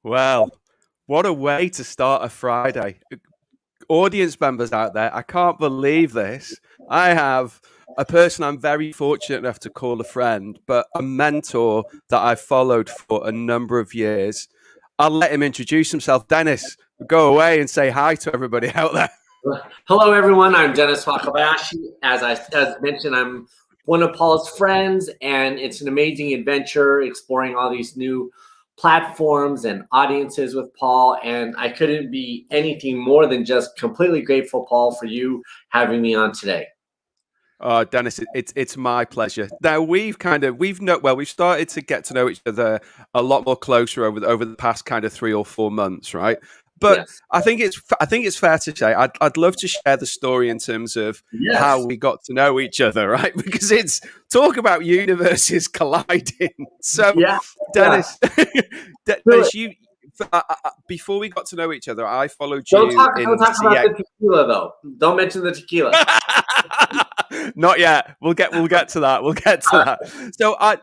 Well, what a way to start a Friday. Audience members out there, I can't believe this. I have a person I'm very fortunate enough to call a friend, but a mentor that I've followed for a number of years. I'll let him introduce himself. Dennis, go away and say hi to everybody out there. Hello, everyone. I'm Dennis Wakabayshi. As mentioned, I'm one of Paul's friends, and it's an amazing adventure exploring all these new platforms and audiences with Paul. And I couldn't be anything more than just completely grateful, Paul, for you having me on today. Oh, Dennis, it's my pleasure. Now we've started to get to know each other a lot more closer over the past kind of 3 or 4 months, right? But Yes. I think it's fair to say I'd love to share the story in terms of how we got to know each other, right? Because it's talk about universes colliding. So, Yeah. Dennis, Really? Dennis, before we got to know each other, I followed Don't you talk in about CX. the tequila, though. Don't mention the tequila. Not yet. We'll get to that. We'll get to that. So I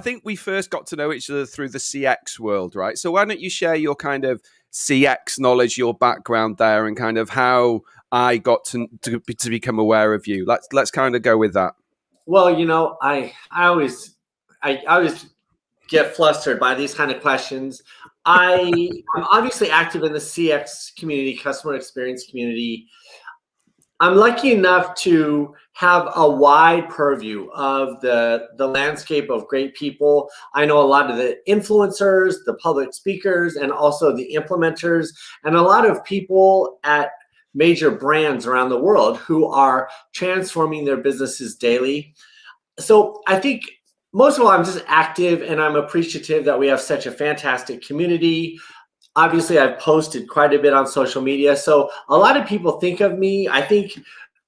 think we first got to know each other through the CX world, right? So why don't you share your kind of CX knowledge, your background there, and kind of how I got to become aware of you. Let's kind of go with that. Well, I always get flustered by these kind of questions. I'm obviously active in the CX community, customer experience community. I'm lucky enough to have a wide purview of the landscape of great people. I know a lot of the influencers, the public speakers, and also the implementers, and a lot of people at major brands around the world who are transforming their businesses daily. So I think most of all, I'm just active, and I'm appreciative that we have such a fantastic community. Obviously, I've posted quite a bit on social media. So a lot of people think of me. I think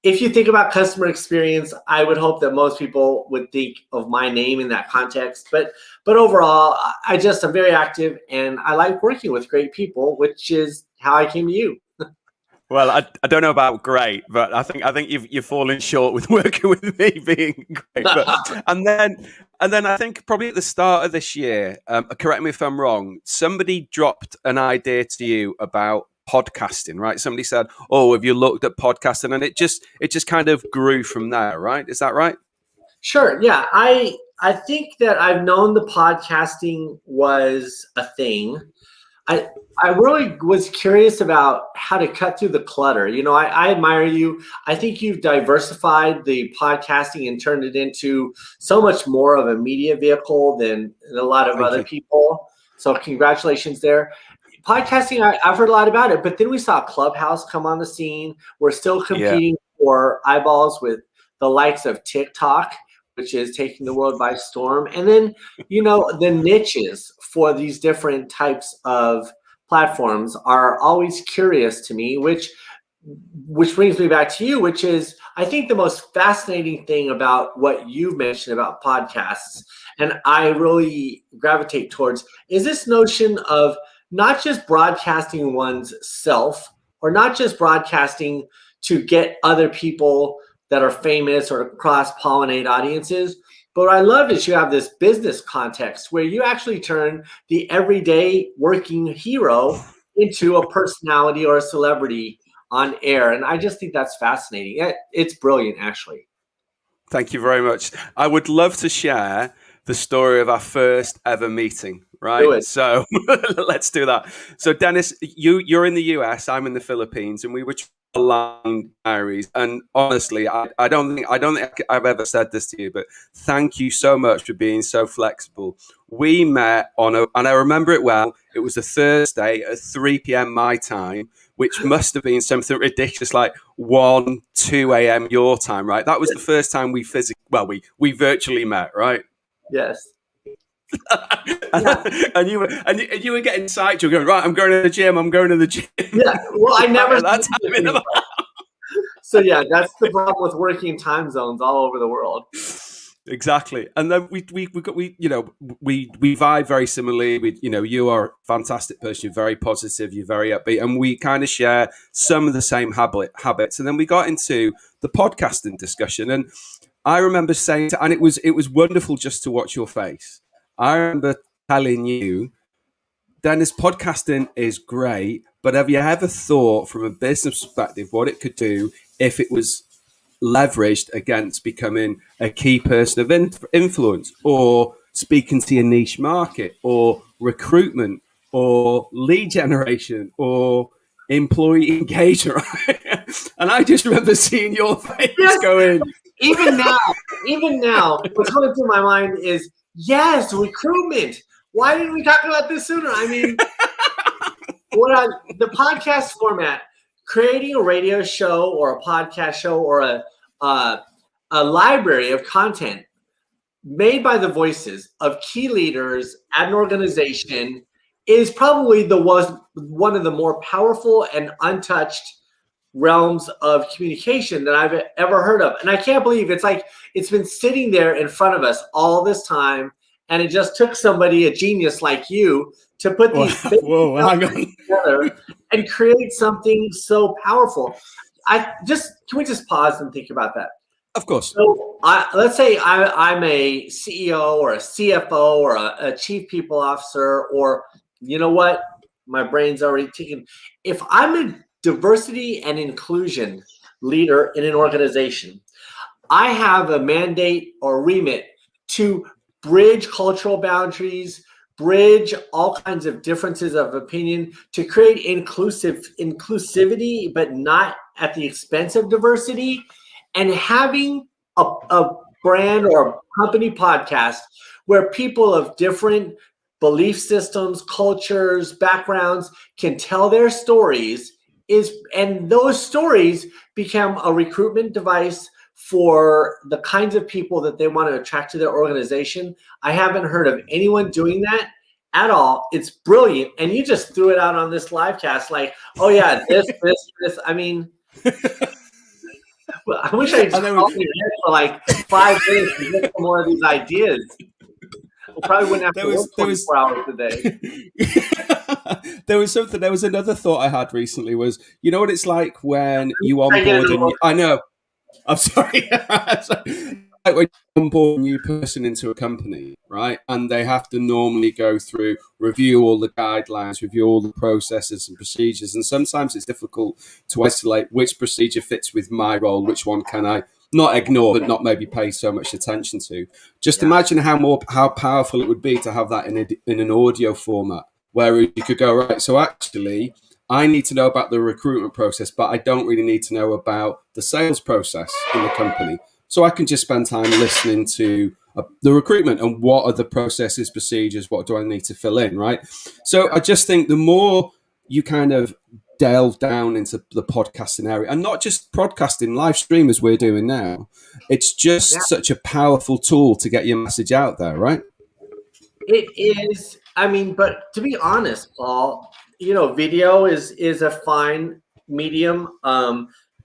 if you think about customer experience, I would hope that most people would think of my name in that context. But overall, I'm very active, and I like working with great people, which is how I came to you. Well, I don't know about great, but I think you've fallen short with working with me being great. And then I think probably at the start of this year, correct me if I'm wrong, somebody dropped an idea to you about podcasting, right? Somebody said, "Oh, have you looked at podcasting?" And it just kind of grew from there, right? Is that right? Sure. Yeah. I think that I've known the podcasting was a thing. I really was curious about how to cut through the clutter. I admire you. I think you've diversified the podcasting and turned it into so much more of a media vehicle than a lot of other people. So congratulations there. Podcasting, I've heard a lot about it, but then we saw Clubhouse come on the scene. We're still competing for eyeballs with the likes of TikTok, which is taking the world by storm. And then, the niches for these different types of platforms are always curious to me, which brings me back to you, which is, I think, the most fascinating thing about what you've mentioned about podcasts, and I really gravitate towards, is this notion of not just broadcasting one's self, or not just broadcasting to get other people that are famous or to cross-pollinate audiences. But what I love is you have this business context where you actually turn the everyday working hero into a personality or a celebrity on air. And I just think that's fascinating. It's brilliant, actually. Thank you very much. I would love to share the story of our first ever meeting, right? So let's do that. So Dennis, you're in the US, I'm in the Philippines, and we were aligned diaries. And honestly, I don't think I've ever said this to you, but thank you so much for being so flexible. We met and I remember it well, it was a Thursday at 3 p.m. my time, which must have been something ridiculous, like 1, 2 a.m. your time, right? That was the first time we we virtually met, right? Yes. and you were getting psyched. You were going, right, I'm going to the gym. Yeah. Well, I never that time So yeah, that's the problem with working time zones all over the world. Exactly. And then we vibe very similarly. You are a fantastic person. You're very positive. You're very upbeat, and we kind of share some of the same habits. And then we got into the podcasting discussion, and I remember saying, and it was wonderful just to watch your face. I remember telling you, Dennis, podcasting is great, but have you ever thought from a business perspective what it could do if it was leveraged against becoming a key person of influence, or speaking to your niche market, or recruitment, or lead generation, or employee engagement? And I just remember seeing your face going. Even now, what's going through my mind is, yes, recruitment. Why didn't we talk about this sooner? I mean, the podcast format, creating a radio show or a podcast show or a library of content made by the voices of key leaders at an organization is probably one of the more powerful and untouched realms of communication that I've ever heard of. And I can't believe it's been sitting there in front of us all this time. And it just took somebody, a genius like you, to put these together and create something so powerful. Can we just pause and think about that? Of course. So let's say I'm a CEO or a CFO or a chief people officer, or you know what? My brain's already ticking. If I'm a diversity and inclusion leader in an organization, I have a mandate or remit to bridge cultural boundaries, bridge all kinds of differences of opinion, to create inclusivity, but not at the expense of diversity. And having a brand or a company podcast where people of different belief systems, cultures, backgrounds can tell their stories and those stories become a recruitment device for the kinds of people that they want to attract to their organization. I haven't heard of anyone doing that at all. It's brilliant. And you just threw it out on this live cast like, oh yeah, this. I mean, I wish I just called your head for like 5 minutes to get some more of these ideas. We probably wouldn't have to work 24 hours a day. There was another thought I had recently was, you know what it's like when you onboard I know. I'm sorry. Like when you onboard a new person into a company, right? And they have to normally go through, review all the guidelines, review all the processes and procedures. And sometimes it's difficult to isolate which procedure fits with my role, which one can I not ignore, but not maybe pay so much attention to. Just imagine how powerful it would be to have that in an audio format, where you could go, right, so actually, I need to know about the recruitment process, but I don't really need to know about the sales process in the company. So I can just spend time listening to the recruitment and what are the processes, procedures, what do I need to fill in, right? So I just think the more you kind of delve down into the podcasting area, and not just podcasting, live stream as we're doing now, it's just such a powerful tool to get your message out there, right? It is. I mean, but to be honest, Paul, video is a fine medium.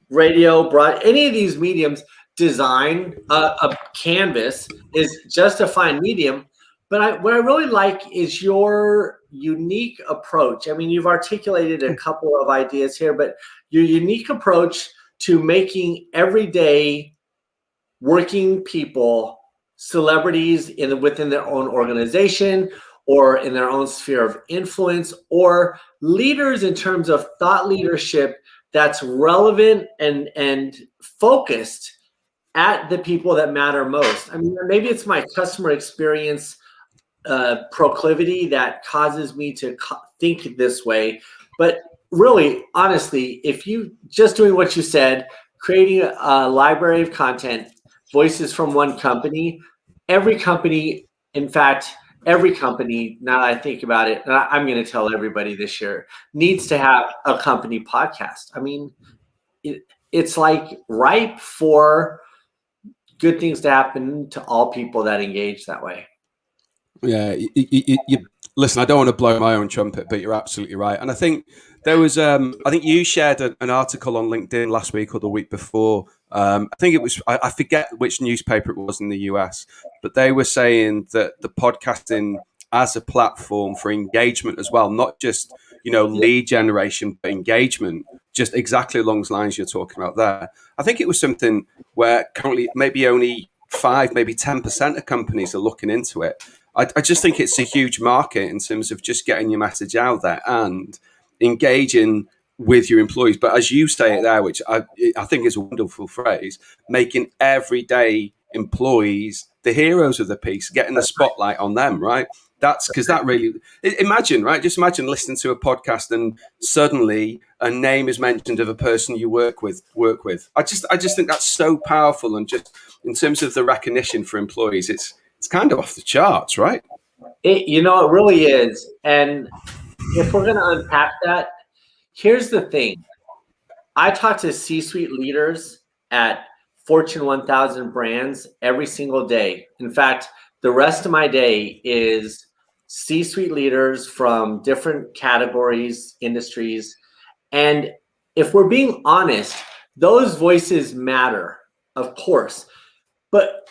Radio, any of these mediums, design, a canvas is just a fine medium. But what I really like is your unique approach. I mean, you've articulated a couple of ideas here, but your unique approach to making everyday working people celebrities within their own organization or in their own sphere of influence, or leaders in terms of thought leadership that's relevant and focused at the people that matter most. I mean, maybe it's my customer experience proclivity that causes me to think this way. But really, honestly, if you just doing what you said, creating a library of content, voices from one company, every company, now that I think about it, and I'm going to tell everybody this year, needs to have a company podcast. I mean, it's like ripe for good things to happen to all people that engage that way. Yeah, you listen, I don't want to blow my own trumpet, but you're absolutely right. And I think there was, I think you shared an article on LinkedIn last week or the week before. I think it was, I forget which newspaper it was in the US, but they were saying that the podcasting as a platform for engagement as well, not just, lead generation, but engagement, just exactly along the lines you're talking about there. I think it was something where currently maybe only 5, maybe 10% of companies are looking into it. I just think it's a huge market in terms of just getting your message out there and engaging with your employees. But as you say it there, which I think is a wonderful phrase, making everyday employees the heroes of the piece, getting the spotlight on them, right? That's because that really, imagine, right? Just imagine listening to a podcast and suddenly a name is mentioned of a person you work with. I just think that's so powerful, and just in terms of the recognition for employees, it's kind of off the charts, right? It really is. And if we're going to unpack that, here's the thing. I talk to C-suite leaders at Fortune 1000 brands every single day. In fact, the rest of my day is C-suite leaders from different categories, industries. And if we're being honest, those voices matter, of course. But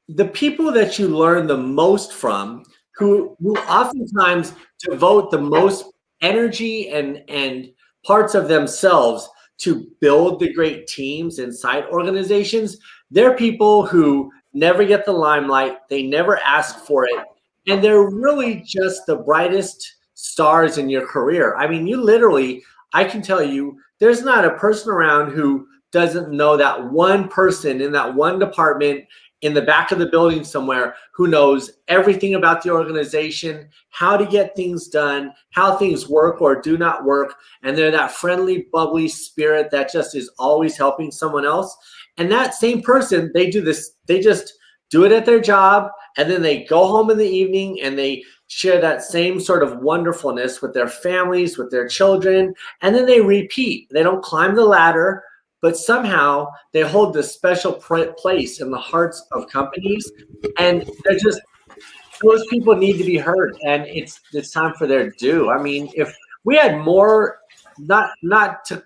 the people that you learn the most from, who oftentimes devote the most energy and parts of themselves to build the great teams inside organizations, they're people who never get the limelight, they never ask for it, and they're really just the brightest stars in your career. I mean, I can tell you, there's not a person around who doesn't know that one person in that one department in the back of the building somewhere who knows everything about the organization, how to get things done, how things work or do not work. And they're that friendly, bubbly spirit that just is always helping someone else. And that same person, they just do it at their job. And then they go home in the evening and they share that same sort of wonderfulness with their families, with their children. And then they repeat. They don't climb the ladder, but somehow they hold this special place in the hearts of companies. And those people need to be heard, and it's time for their due. I mean, if we had more, not to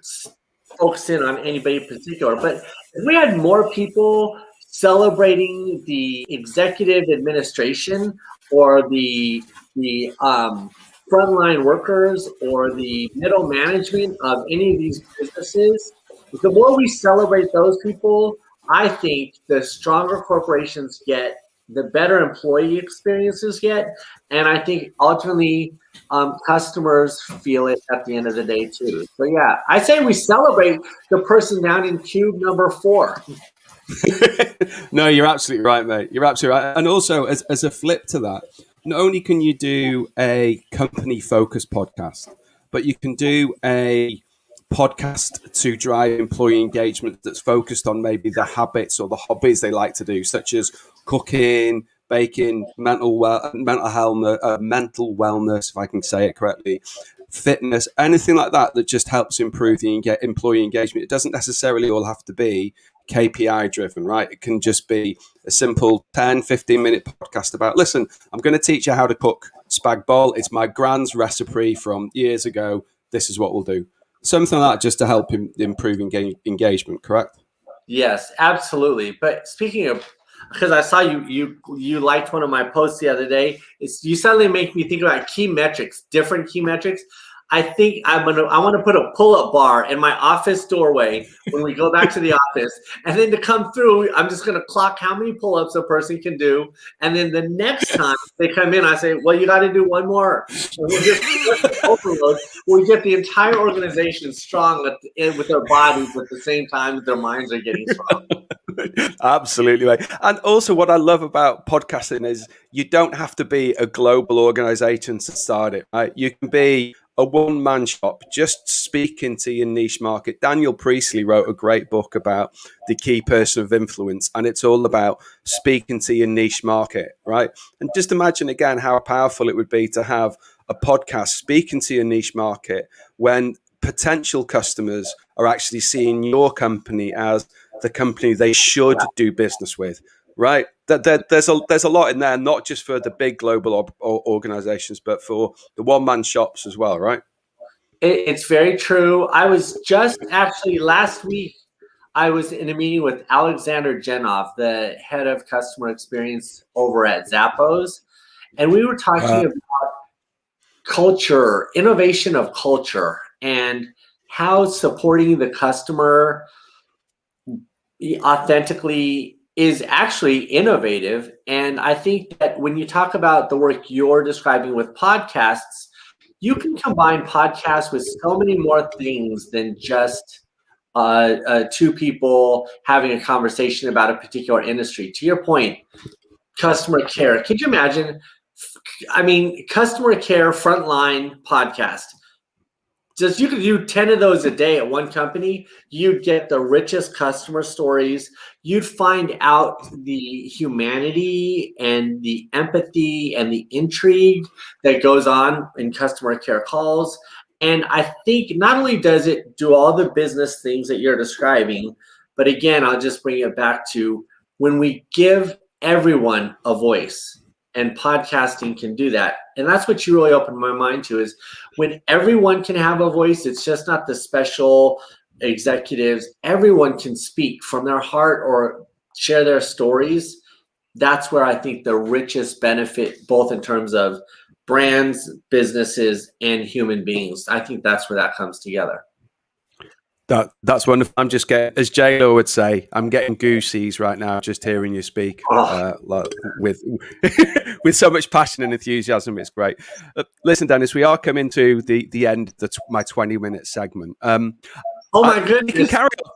focus in on anybody in particular, but if we had more people celebrating the executive administration or the frontline workers or the middle management of any of these businesses, the more we celebrate those people, I think the stronger corporations get, the better employee experiences get, and I think ultimately customers feel it at the end of the day too. So yeah, I say we celebrate the person down in cube number 4. No, you're absolutely right, mate. You're absolutely right. And also, as a flip to that, not only can you do a company-focused podcast, but you can do a podcast to drive employee engagement that's focused on maybe the habits or the hobbies they like to do, such as cooking, baking, mental wellness, if I can say it correctly, fitness, anything like that just helps improve the employee engagement. It doesn't necessarily all have to be KPI driven, right? It can just be a simple 10, 15-minute podcast about, listen, I'm going to teach you how to cook spag bol. It's my grand's recipe from years ago. This is what we'll do. Something like that just to help improve engagement, correct? Yes, absolutely. But speaking of, because I saw you liked one of my posts the other day, you suddenly make me think about key metrics, different key metrics. I think I want to put a pull-up bar in my office doorway when we go back to the office, and then to come through, I'm just going to clock how many pull-ups a person can do, and then the next time they come in, I say, well, you got to do one more. And we'll just overload. We get the entire organization strong with their bodies at the same time that their minds are getting strong. Absolutely, right. And also what I love about podcasting is you don't have to be a global organization to start it, right? You can be a one-man shop just speaking to your niche market. Daniel Priestley wrote a great book about the key person of influence, and it's all about speaking to your niche market, right? And just imagine again how powerful it would be to have a podcast speaking to your niche market when potential customers are actually seeing your company as the company they should do business with, right? There's a lot in there, not just for the big global organizations, but for the one-man shops as well, right? It's very true. I was just actually last week, I was in a meeting with Alexander Genov, the head of customer experience over at Zappos, and we were talking about culture, innovation of culture, and how supporting the customer authentically is actually innovative. And I think that when you talk about the work you're describing with podcasts, you can combine podcasts with so many more things than just two people having a conversation about a particular industry. To your point, customer care. Could you imagine? I mean, customer care frontline podcast. Just you could do 10 of those a day at one company, you'd get the richest customer stories. You'd find out the humanity and the empathy and the intrigue that goes on in customer care calls. And I think not only does it do all the business things that you're describing, but again, I'll just bring it back to when we give everyone a voice, and podcasting can do that. And that's what you really opened my mind to, is when everyone can have a voice. It's just not the special executives. Everyone can speak from their heart or share their stories. That's where I think the richest benefit, both in terms of brands, businesses, and human beings. I think that's where that comes together. That's wonderful. I'm just getting, as J-Lo would say, I'm getting goosies right now just hearing you speak with with so much passion and enthusiasm. It's great. Listen, Dennis, we are coming to the end of my 20-minute segment. Oh my goodness! We can carry on.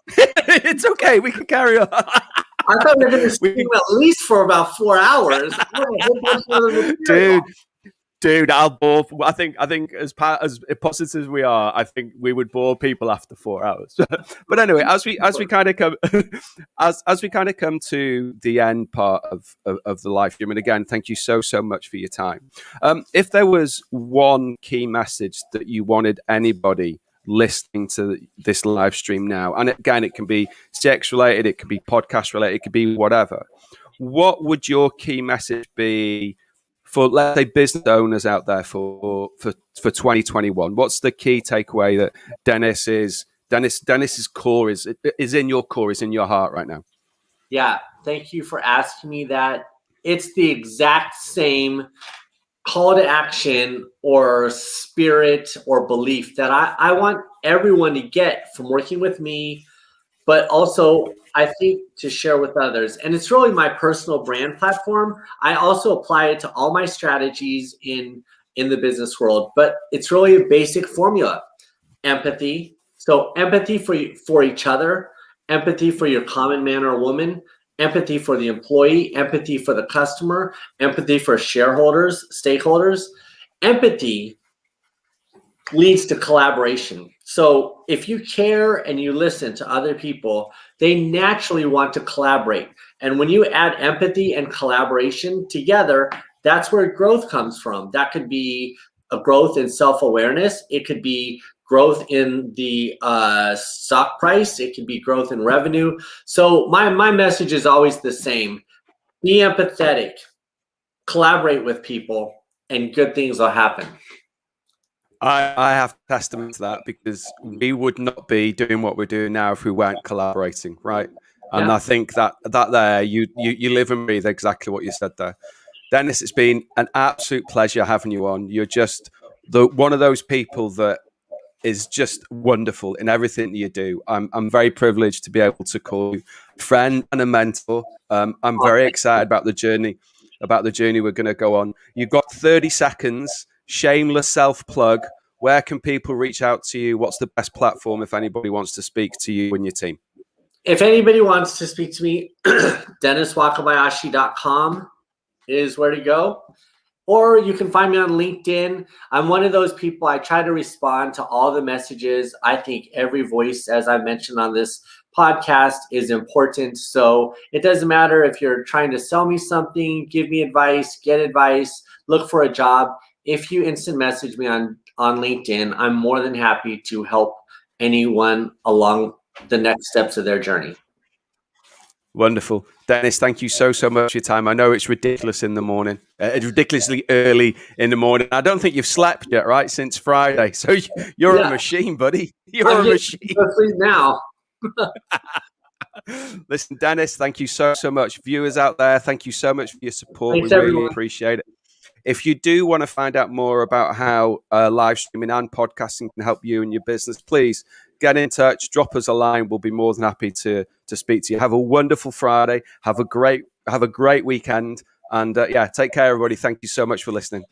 It's okay. We can carry on. I thought we were going to speak at least for about 4 hours. Dude, I'll bore. I think as positive as we are, I think we would bore people after 4 hours. But anyway, as we kind of come as we kind of come to the end part of the live stream, and again, thank you so much for your time. If there was one key message that you wanted anybody listening to this live stream now, and again, it can be CX related, it could be podcast related, it could be whatever. What would your key message be for, let's say, business owners out there for 2021? What's the key takeaway that Dennis's core is in your core, is in your heart right now? Yeah, thank you for asking me that. It's the exact same call to action or spirit or belief that I want everyone to get from working with me, but also I think to share with others. And it's really my personal brand platform. I also apply it to all my strategies in the business world, but it's really a basic formula. Empathy. So empathy for each other, empathy for your common man or woman, empathy for the employee, empathy for the customer, empathy for shareholders, stakeholders. Empathy leads to collaboration. So if you care and you listen to other people, they naturally want to collaborate. And when you add empathy and collaboration together, that's where growth comes from. That could be a growth in self-awareness. It could be growth in the stock price. It could be growth in revenue. So my message is always the same. Be empathetic, collaborate with people, and good things will happen. I have testament to that, because we would not be doing what we're doing now if we weren't collaborating, right? And yeah. I think that there, you live and breathe exactly what you said there. Dennis, it's been an absolute pleasure having you on. You're just one of those people that is just wonderful in everything that you do. I'm very privileged to be able to call you a friend and a mentor. I'm very excited about the journey we're going to go on. You've got 30 seconds. Shameless self-plug. Where can people reach out to you? What's the best platform if anybody wants to speak to you and your team? If anybody wants to speak to me, DennisWakabayshi.com is where to go. Or you can find me on LinkedIn. I'm one of those people, I try to respond to all the messages. I think every voice, as I mentioned on this podcast, is important. So it doesn't matter if you're trying to sell me something, give me advice, get advice, look for a job. If you instant message me on LinkedIn, I'm more than happy to help anyone along the next steps of their journey. Wonderful. Dennis, thank you so much for your time. I know it's ridiculous in the morning. It's ridiculously early in the morning. I don't think you've slept yet, right, since Friday. So you're a machine, buddy. You're a machine. Sleep now. Listen, Dennis, thank you so much. Viewers out there, thank you so much for your support. Thanks, we really everyone. Appreciate it. If you do want to find out more about how live streaming and podcasting can help you and your business, please get in touch, drop us a line. We'll be more than happy to speak to you. Have a wonderful Friday. Have a great weekend. And take care, everybody. Thank you so much for listening.